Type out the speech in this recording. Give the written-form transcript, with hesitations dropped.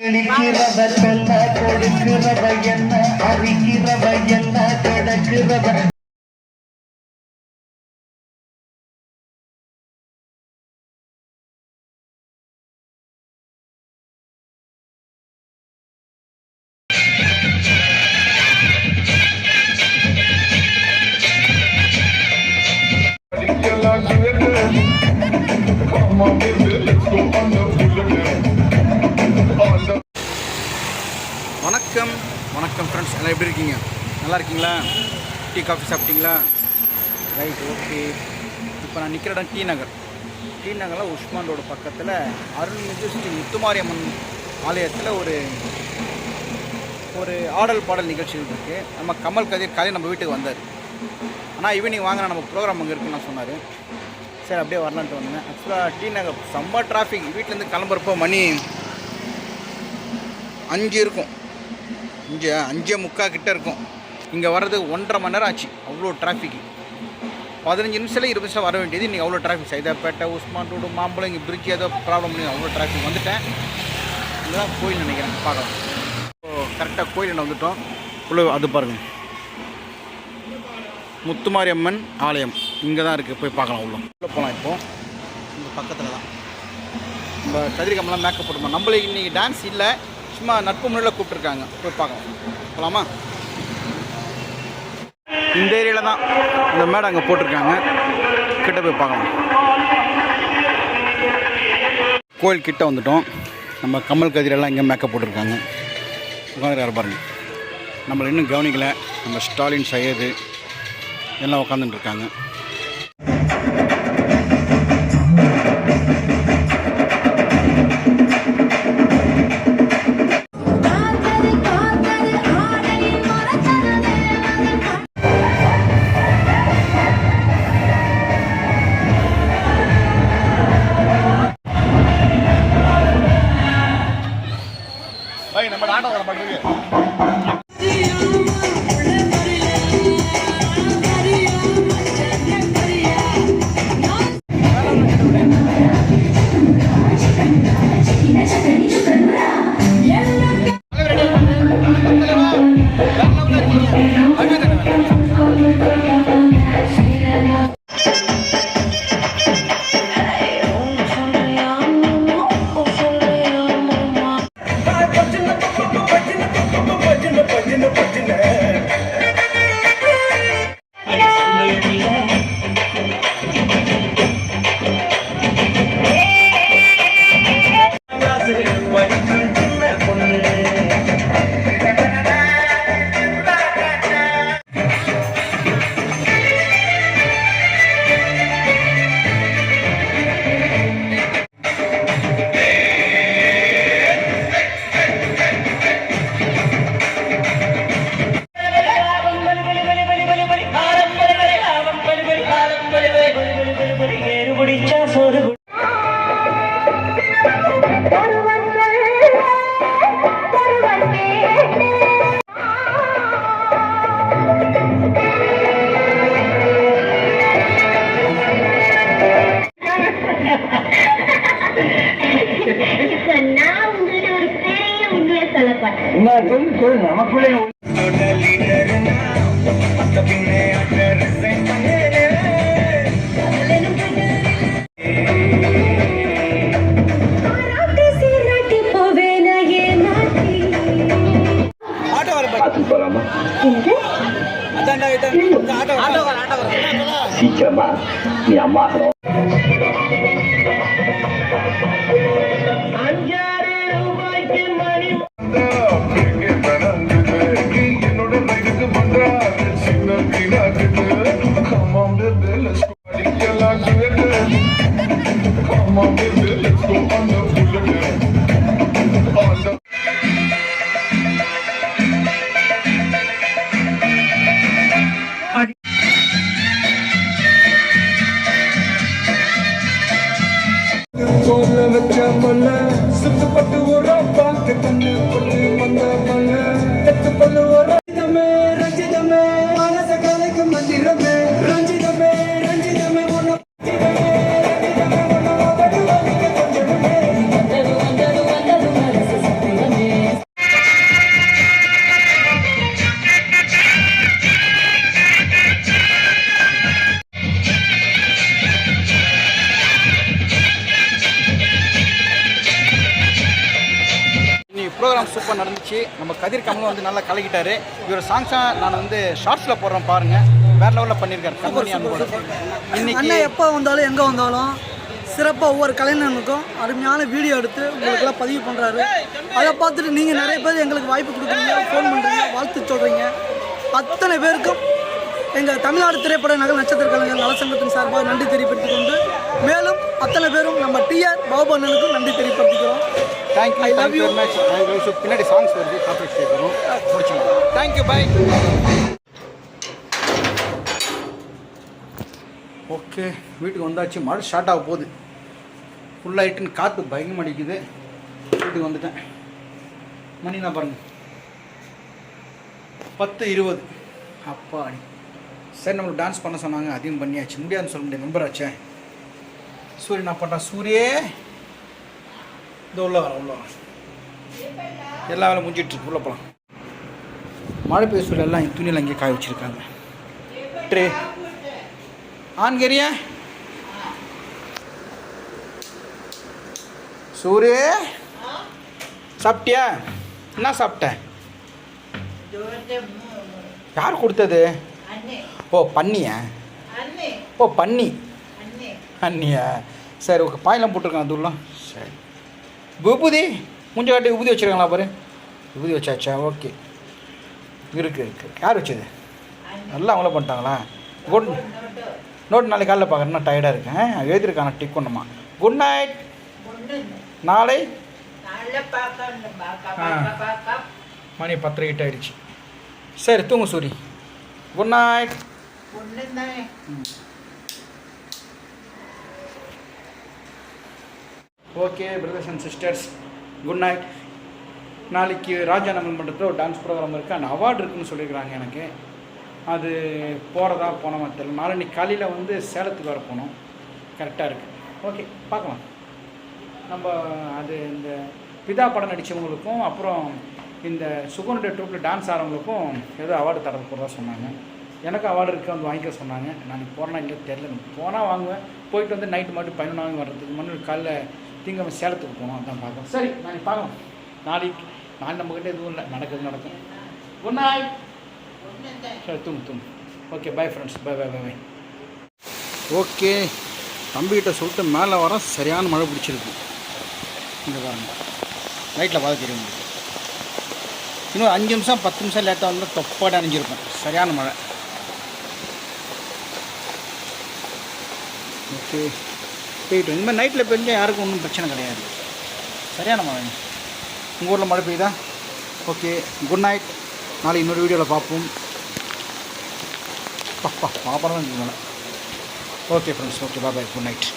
கொடுக்கிறவ என்ன அறிக்கிறவ என்ன கிடக்கிறவ. வணக்கம் வணக்கம் ஃப்ரெண்ட்ஸ், எல்லாம் எப்படி இருக்கீங்க? நல்லா இருக்கீங்களா? டீ காஃபி சாப்பிட்டீங்களா? Right, okay. இப்போ நான் நிற்கிற இடம் டி நகரில் உஸ்மான் ரோடு பக்கத்தில் அருள்மிகு ஸ்ரீ முத்துமாரியம்மன் ஆலயத்தில் ஒரு ஆடல் பாடல் நிகழ்ச்சிகள் இருக்குது. நம்ம கமல் காலையில் நம்ம வீட்டுக்கு வந்தார். ஆனால் ஈவினிங் வாங்கினா நம்ம ப்ரோக்ராம் அங்கே இருக்குன்னு நான் சொன்னார். சரி, அப்படியே வரலான்ட்டு வந்தேன். ஆக்சுவலாக டி நகர் செம்ம டிராஃபிக். வீட்டிலேருந்து கிளம்புறப்போ மணி 5 இருக்கும், 5:45 கிட்ட இருக்கும். இங்கே வர்றது 1.5 மணி நேரம் ஆச்சு. அவ்வளோ டிராஃபிக். 15 நிமிஷத்தில் 20 நிமிஷம் வர வேண்டியது இன்றைக்கி அவ்வளோ டிராஃபிக். சைதாப்பேட்டை, உஸ்மான் ரோடு, மாம்பழம், இங்கே பிரிட்ஜ் ஏதோ ப்ராப்ளம் பண்ணி அவ்வளோ டிராஃபிக். வந்துட்டேன். இதுதான் கோயில் நினைக்கிறேன், பார்க்கலாம். இப்போது கரெக்டாக கோயில் என்ன வந்துவிட்டோம். உள்ள அது பாருங்கள், முத்துமாரியம்மன் ஆலயம் இங்கே தான் இருக்குது. போய் பார்க்கலாம். உள்ளே போகலாம். இப்போது இந்த பக்கத்தில் தான் நம்ம கதிரிக்கம்லாம் மேக்கப் போட்டுருப்போம். நம்மளுக்கு இன்றைக்கி டான்ஸ் இல்லை, சும்மா நட்பு முறையில் கூப்பிட்ருக்காங்க. போய் பார்க்கலாம். போகலாமா? இந்த ஏரியாவில் தான் இந்த மேடம் அங்கே போட்டிருக்காங்க. கிட்ட போய் பார்க்கலாம். கோயில் கிட்ட வந்துட்டோம். நம்ம கமல் கதிரெல்லாம் இங்கே மேக்கப் போட்டிருக்காங்க. உட்காந்துருக்காரு பாருங்கள். நம்மளை இன்னும் கவனிக்கலை. நம்ம ஸ்டாலின் சையது எல்லாம் உட்காந்துட்டு இருக்காங்க. நம்ம நாடகம் பண்ணுறது நமக்குள்ளே சீக்கிரமா நீ அம்மா சுத்தப்பட்டு ஒரு பார்த்து கண்ணு கொண்டு வந்த மல்ல தத்துப்பண்ணு ஒரு ரஞ்சிதமே மனச கலைக்கு மந்திரமே ரஞ்சிதமே ரஞ்சிதமே ஒன்று ரஞ்சிதமே ஒன்று ப்ரோக்ராம் சூப்பர் நடந்துச்சு. நம்ம கதிர் கமலும் வந்து நல்லா கலக்கிட்டாரு. இவர் சாங்ஸாக நான் வந்து ஷார்ட்ஸில் போடுறேன் பாருங்கள், வேறு லெவலில் பண்ணியிருக்காரு. கம்பெனி இன்னைக்கு எப்போ வந்தாலும் எங்கே வந்தாலும் சிறப்பாக ஒவ்வொரு கலைஞனுக்கும் அருமையான வீடியோ எடுத்து உங்களுக்கெல்லாம் பதிவு பண்ணுறாரு. அதை பார்த்துட்டு நீங்கள் நிறைய பேர் எங்களுக்கு வாய்ப்பு கொடுக்குறீங்க, ஃபோன் பண்ணுறீங்க, வாழ்த்து சொல்கிறீங்க. அத்தனை பேருக்கும் எங்கள் தமிழ்நாடு திரைப்பட நட்சத்திர கலைஞர் நலசங்கத்தின் சார்பாக நன்றி தெரிவித்துக் கொண்டு, மேலும் அத்தனை பேரும் நம்ம டிஆர் பாபு அண்ணனுக்கும் நன்றி தெரிவித்துக்கிறோம். Thank you, I love you much. பின்னாடி சாங்ஸ் வருது, காப்பி கேட்குறோம், முடிச்சுக்கலாம். தேங்க்யூ, பாய். ஓகே, வீட்டுக்கு வந்தாச்சு. மழை ஸ்டார்ட் ஆக போகுது. ஃபுல்லாகிட்டுன்னு காற்று பயங்கரம் அடிக்குது. வீட்டுக்கு வந்துட்டேன். மணி நான் பாருங்கள் 10:20. அப்பாடி. சரி, நம்மளுக்கு டான்ஸ் பண்ண சொன்னாங்க, அதையும் பண்ணியாச்சு. முடியாதுன்னு சொல்ல முடியாது, மெம்பர் ஆச்சே. சூரிய நான் பண்ணுறேன். சூரியே இந்த உள்ள வர எல்லா வேலை முடிஞ்சிட்ருக்கு. உள்ள போகலாம். மழை பெய்ய சூழல் எல்லாம் துணியில் இங்கே காய வச்சுருக்காங்க. ட்ரே ஆண்கரியா சூரிய சாப்பிட்டியா? என்ன சாப்பிட்டேன்? யார் கொடுத்தது? ஓ, பண்ணியா? ஓ, பண்ணி அண்ணியா? சரி, ஓகே. பாயெல்லாம் போட்டிருக்காங்க அதுலாம். சரி. விபூதி மூஞ்ச காட்டி விபூதி வச்சுருக்காங்களா பாரு. விபூதி வச்சாச்சா? ஓகே. இருக்கு. யார் வச்சது? நல்லா அவங்கள பண்ணிட்டாங்களா? Good note. நாளைக்கு காலையில் பார்க்குறேன். நான் டயர்டாக இருக்கேன். எழுதிருக்காங்க டிக் பண்ணுமா. Good night. நாளை மணி 10:08 ஆயிடுச்சு. சரி, தூங்கு Suri. Good night. Okay brothers and sisters, good night. நாளைக்கு ராஜா நம்ம மன்றத்தில் ஒரு டான்ஸ் ப்ரோக்ராம் இருக்குது. அந்த அவார்டு இருக்குதுன்னு சொல்லியிருக்கிறாங்க. எனக்கு அது போகிறதா போனோமா தெரியல. நாளைக்கு காலையில் வந்து சேலத்துக்கு வர போனோம். கரெக்டாக இருக்குது. ஓகே, பார்க்கலாம். நம்ம அது இந்த பிதா படம் நடித்தவங்களுக்கும் அப்புறம் இந்த சுகனுடைய ட்ரூப்பில் டான்ஸ் ஆகிறவங்களுக்கும் ஏதோ அவார்டு தர போகிறதா சொன்னாங்க. எனக்கு அவார்டு இருக்குது, வந்து வாங்கிக்க சொன்னாங்க. நாளைக்கு போகிறேன்னா இல்லை தெரியல. போனால் வாங்குவேன். போயிட்டு வந்து நைட்டு மட்டும் 11 வர்றதுக்கு முன்னாடி காலைல திங்கக்கிழமை சேலத்துக்கு போகணும். அதான் பார்க்கலாம். சரி, நாளைக்கு பார்க்கலாம். நாளைக்கு நம்மக்கிட்ட எதுவும் இல்லை, நடக்கும். Good night. சரி, தூங்கு. Okay, bye friends. Bye. Okay, தம்பிக்கிட்ட சொல்லிட்டு மேலே வர சரியான மழை பிடிச்சிருக்கு. இந்த பாருங்க, லைட்டில் பார்த்து தெரியும். இன்னும் 5 நிமிஷம் 10 நிமிஷம் லேட்டாக வந்து தொப்பாடு அணிஞ்சிருப்பேன். சரியான மழை. ஓகே, போயிட்டு இனிமேல் நைட்டில் பெஞ்சால் யாருக்கும் ஒன்றும் பிரச்சனை கிடையாது. சரியான மழை. உங்கள் ஊரில் மழை பெய்யுதா? Okay, good night. நாளைக்கு இன்னொரு வீடியோவில் பார்ப்போம். பாப்பா தான் மழை. ஓகே ஃப்ரெண்ட்ஸ், ஓகே, பாய், குட் நைட்.